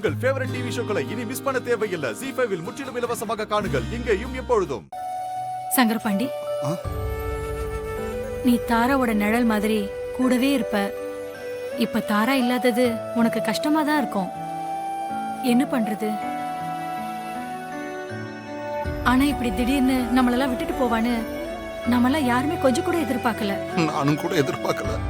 உங்கள் favourite TV ஷோக்களை இனி miss பண்ண தேவையில்லை. ZEE5 இல் முற்றிலும் இலவசமாக காணுங்கள், இங்கேயும் எப்பொழுதும். சங்கரபாண்டி, நீ தாராவோட நிழல் மாதிரி கூடவே இருப்ப. இப்ப தாரா இல்லாதது உனக்கு கஷ்டமா தான் இருக்கும். என்ன பண்றது? ஆனா இப்படி திடீர்னு நம்மளெல்லாம் விட்டுட்டு போவான்னு நம்மளாம் யாருமே கொஞ்சம் கூட எதிர்பார்க்கல. நானும் கூட எதிர்பார்க்கல.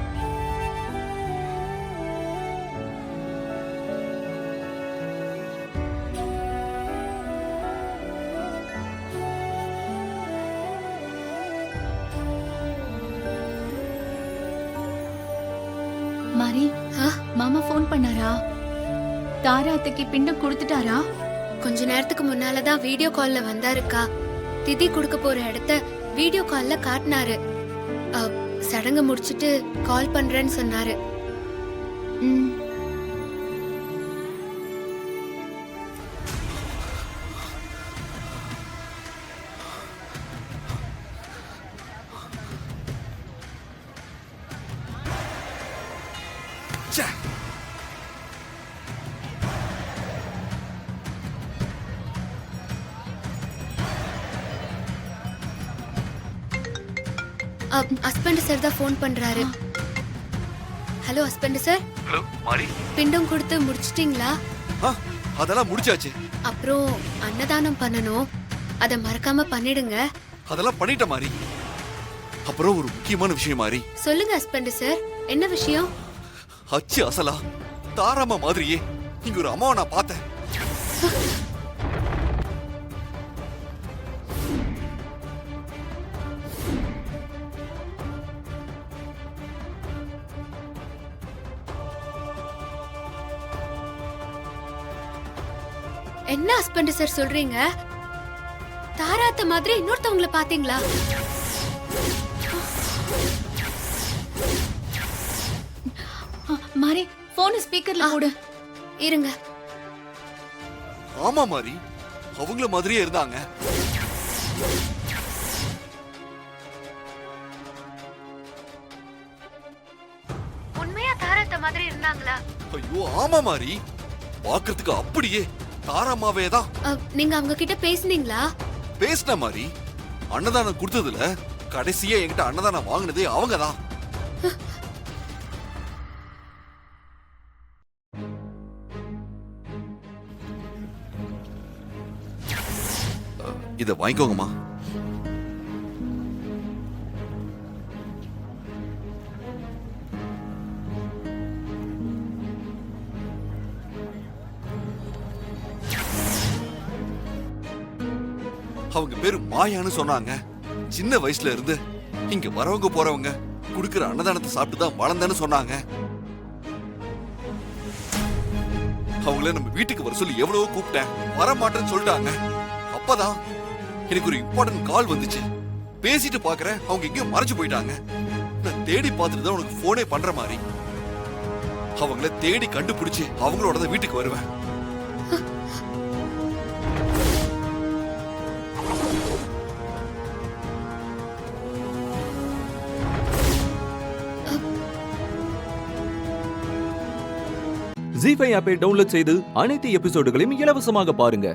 மாரி, மாமா ஃபோன் பண்ணாரா? தாரா அத்தைக்கு பிண்டம் கொடுத்துட்டாரா? கொஞ்ச நேரத்துக்கு முன்னாலதான் வீடியோ கால்ல வந்தாருக்கா. திதி கொடுக்க போற இடத்த வீடியோ கால்ல காட்டினாரு. சடங்கு முடிச்சிட்டு கால் பண்றேன்னு சொன்னாரு. ஹஸ்பண்ட் சார் தான் ஃபோன் பண்றாரு. Hello husband sir. ஹலோ மாரி, பிண்டம் கொடுத்து முடிச்சிட்டீங்களா? அதெல்லாம் முடிச்சாச்சு. அப்புறம் அன்னதானம் பண்ணணும், அத மறக்காம பண்ணிடுங்க. அதெல்லாம் பண்ணிட்ட மாரி. அப்புறம் ஒரு முக்கியமான விஷயம் மாரி. சொல்லுங்க ஹஸ்பண்ட் சார், என்ன விஷயம்? அச்சு அசலா தாராமா மாதிரியே இங்க ஒரு அம்மாவை நான் பார்த்தேன். என்ன ஹஸ்பண்ட் சார் சொல்றீங்க? தாராத்த மாதிரி இன்னொருத்தவங்கள பாத்தீங்களா? மாரி, போன் ஸ்பீக்கர்ல போடு. இருங்க. ஆமா மாரி, அவங்கள மாதிரியே இருந்தாங்க. உண்மையா தாராத்த மாதிரி இருந்தாங்களா? ஐயோ ஆமா மாரி, பாக்குறதுக்கு அப்படியே தாராமாவே தான். நீங்க அவங்க கிட்ட பேசுனீங்களா? பேசின மாரி. அன்னதானம் கொடுத்ததுல கடைசியா என்கிட்ட அன்னதானம் வாங்கினதே அவங்க தான். இத வாங்கிக்கோங்கம்மா. அவங்க பேரு மாயான்னு சொன்னாங்க. சின்ன வயசுல இருந்து இங்க வரவங்க போறவங்க குடுக்கிற அன்னதானத்தை சாப்பிட்டு தான் வளர்ந்தேன்னு சொன்னாங்க. அவங்கள நம்ம வீட்டுக்கு வர சொல்லி எவ்வளவோ கூப்பிட்டேன், வர மாட்டேன்னு சொல்லிட்டாங்க. அப்பதான் எனக்கு ஒரு இம்பார்ட்டன்ட் கால் வந்துச்சு. பேசிட்டு பாக்குறேன் அவங்க எங்கேயோ மறைச்சு போயிட்டாங்க. நான் தேடி பார்த்துட்டு தான் உனக்கு போனே பண்ற மாதிரி. அவங்கள தேடி கண்டுபிடிச்சு அவங்களோட தான் வீட்டுக்கு வருவேன். ZEE5 ஆப்பை டவுன்லோட் செய்து அனைத்து எபிசோடுகளையும் இலவசமாக பாருங்க.